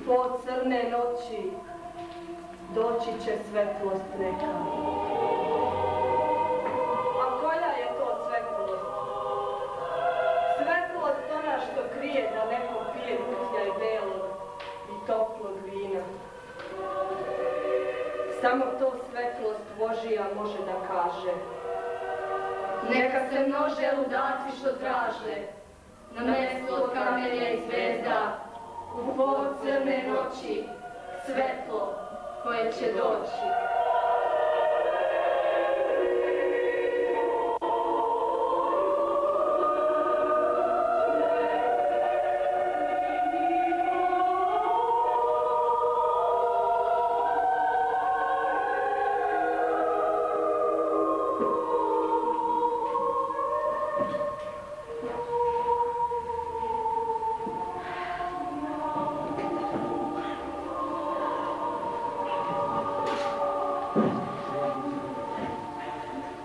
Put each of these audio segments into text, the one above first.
po crne noći doći će svetlost neka. A koja je to svetlost? Svetlost ona što krije da neko pije kutljaj belog i toplog vina. Samo to svetlost Božija može da kaže. Neka se množe ludaci što traže, na mesto od kamenja i zvezda, u povod crne noći, svetlo koje će doći.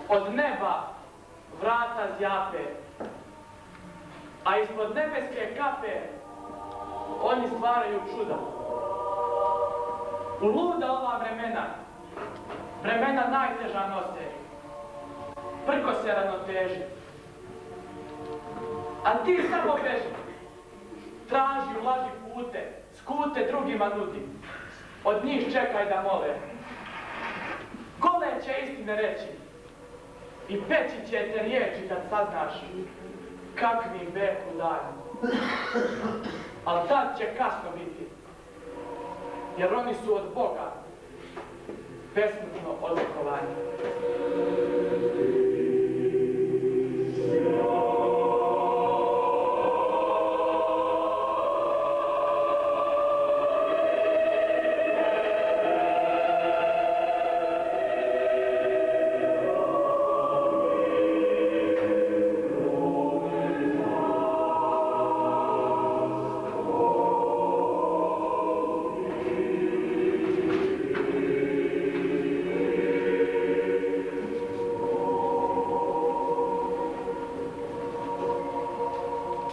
Od neba vrata zjape, a ispod nebeske kape oni stvaraju čuda. U luda ova vremena najteža nose, prko se ravnoteži. A ti samo beži, traži, ulaži pute, skute drugima nudi, od njih čekaj da mole. Gole će istine reći, i peći će te riječi kad saznaš kakvi beku daju. Ali tad će kasno biti, jer oni su od Boga besmrtno odlikovani.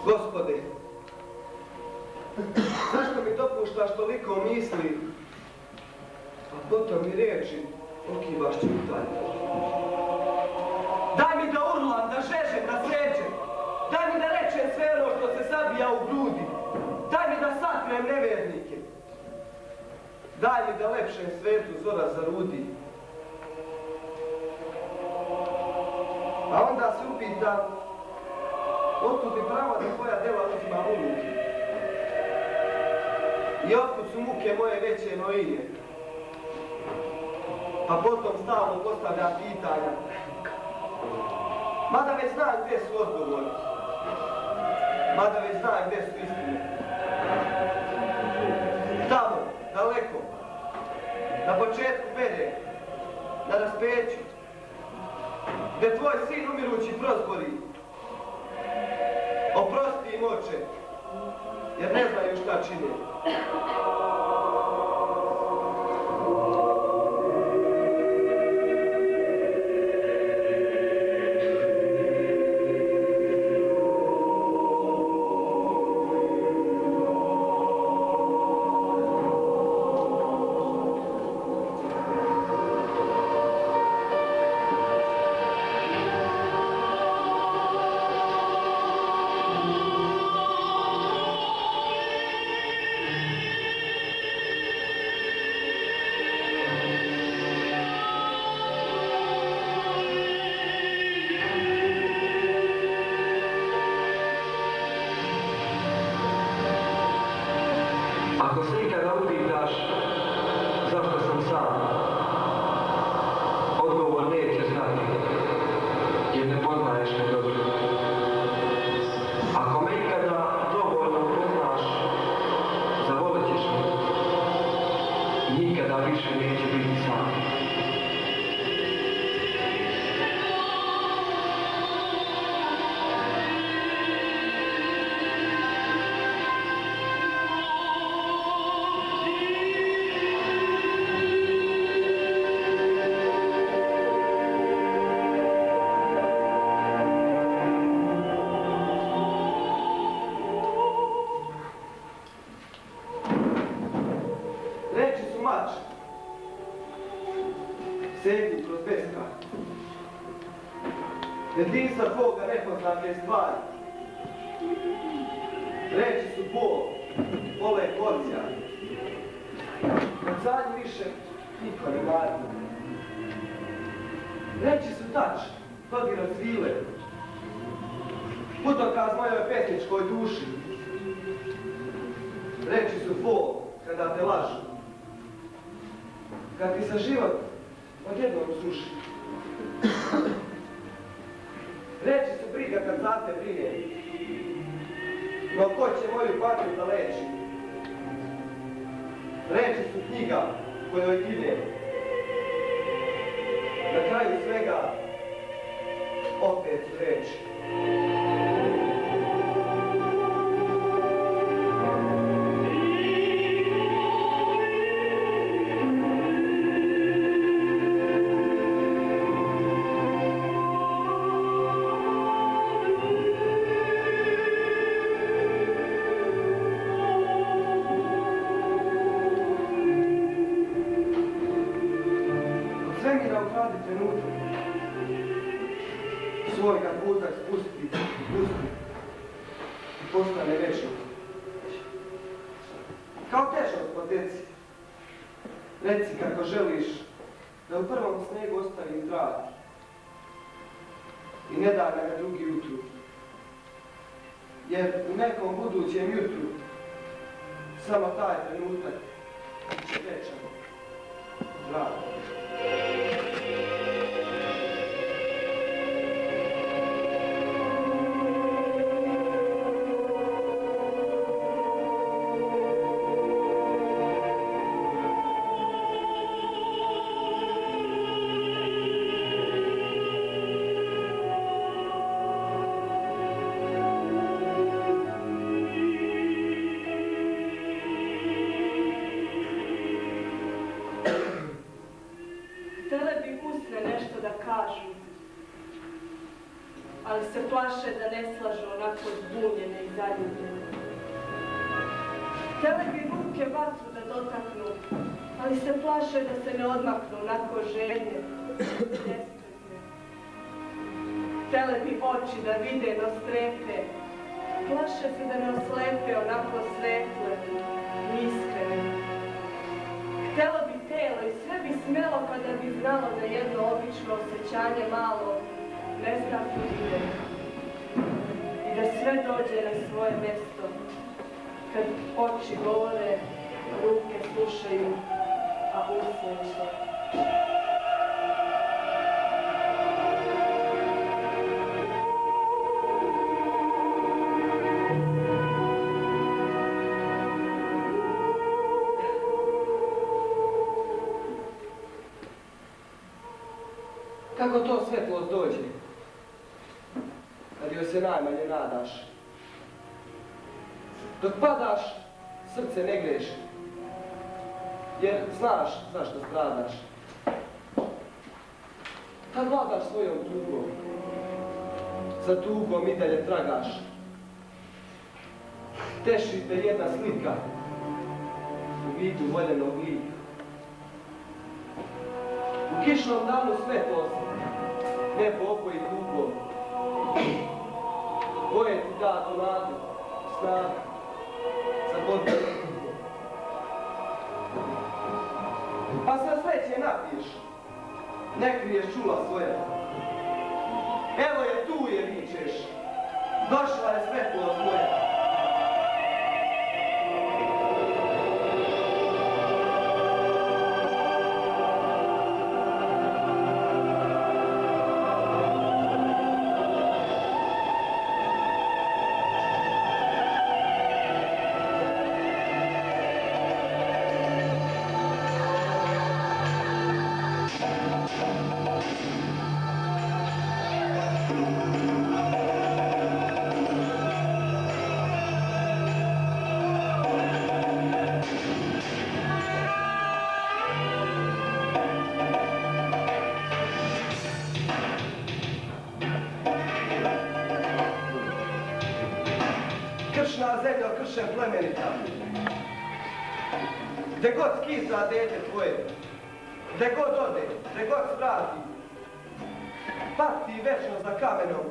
Gospode, zašto mi dopuštaš toliko misli, a potom mi riječi okivaš ćutanje? Daj mi da urlam, da žežem, da sređem. Daj mi da rečem sve ono što se sabija u grudi. Daj mi da satrem nevernike. Daj mi da lepšem svetu zora zarudi. A onda se upitam, otkud mi pravo da tvoja dela uzimam u ruke? I otkud su muke moje veće novine? Pa potom stalno postavljam pitanja. Mada već znam gdje su odgovori. Mada već znam gdje su istine. Tamo, daleko, na početku vede, na raspeću, gdje tvoj sin umirući prozbori. Oprosti im, oče, jer ne znaju šta čine. ceglu kroz beskraj. Jedinstva tvoga nepoznate stvari. Reči su bol, bole porcija. Od zadnji više niko ne marno. Reči su tač, dodir od svile. Putokaz mojoj pesničkoj duši. Reči su fol, kada te lažu. Kad ti se život odjednom suši. Reči su briga kad za te brine. No ko će moju patnju da leči? Reči su knjiga kojoj gine. Na kraju svega opet su reči. Svoj naputak spusti, pusti i postane večno. Kao težak po deci, reci kako želiš da u prvom snegu ostavim trag i ne daj na drugi jutru, jer u nekom budućem jutru samo taj trenutak će večan, drag. Ali se plaše da ne slažu onako zbunjene i zaljubljene. Htjele bi ruke vatru da dotaknu, ali se plaše da se ne odmaknu onako željne, nespretne. Htjele bi oči da vide no strepe, plaše se da ne oslepe onako svetle i iskrene. Htjelo bi telo i sve bi smjelo kada bi znalo da jedno obično osjećanje malo neznatno ide i da sve dođe na svoje mjesto kad oči govore, ruke slušaju, a usjeće. Kako to svetlost dođe? Kad joj se najmanje nadaš. Dok padaš, srce ne greši. Jer znaš zašto stradaš. Kad vladaš svojom tugom, za tugom i dalje tragaš. Teši te jedna slika u vidu voljenog lika. U kišnom danu svetlost, nebo opoji tugom. Boje ti da tu nadu, snagu, za borbu. Pa se sreće napiješ, ne kriješ čula svoja. Evo je, tu je, vičeš, došla je svetlost moja. Kršna zemlja, kršen plemenita. Gde god skiza dete tvoje, gde god ode, gde god sprati, pati večno za kamenom,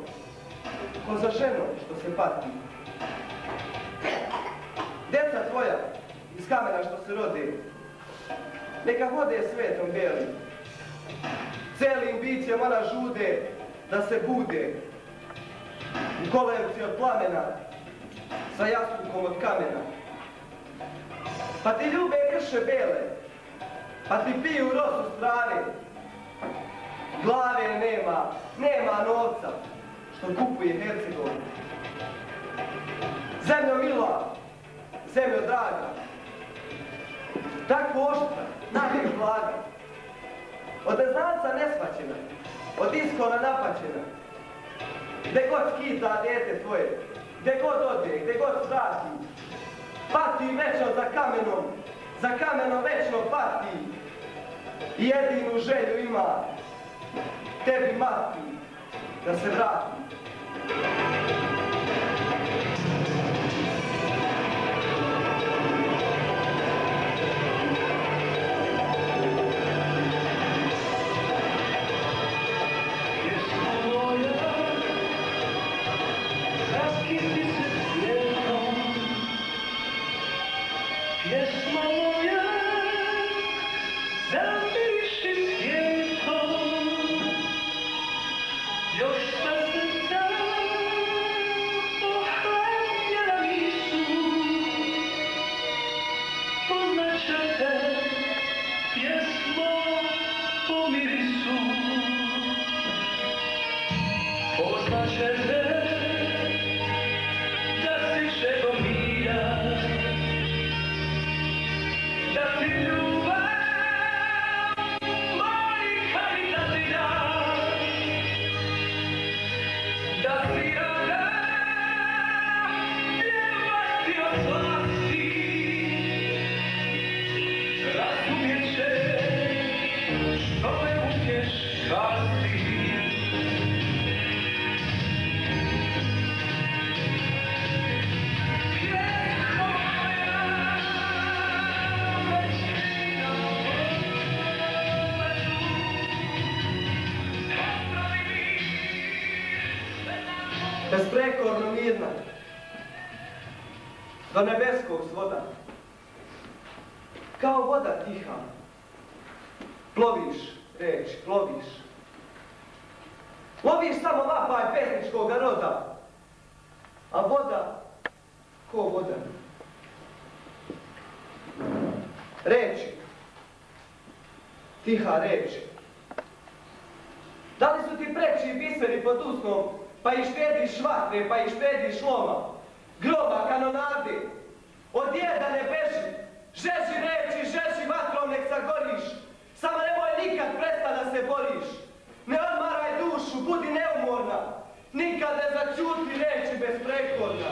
ko za ženom što se pati. Deca tvoja iz kamena što se rode, neka hode svetom belim, celim bićem ona žude da se bude, u kolevci od plamena, sa jastukom od kamena. Pa ti ljube krše bele, pa ti piju rosu strane, glave nema novca, što kupuje Hercegovina. Zemljo mila, zemljo draga, tako oštra, najviš blaga, od neznanca neshvaćena, od iskona napaćena, gde god skita dete tvoje, gde god ode, gde god vrati, pati večno za kamenom večno pati, i jedinu želju ima, tebi mati, da se vrati. Besprekorno mirna, do nebeskog svoda, kao voda tiha, ploviš, reči, ploviš. Loviš samo vapaj pesničkog roda, a voda, ko voda? Reči, tiha reči. Da li su ti preči biseri pod usnom, pa i štediš vatre, pa i štediš loma, groba, kanonade, od jeda ne beži, žeži reči, žeži vatrom, nek sagoriš, samo nemoj nikad presta da se boriš, ne odmaraj dušu, budi neumorna, nikad ne začuti reči besprekorna.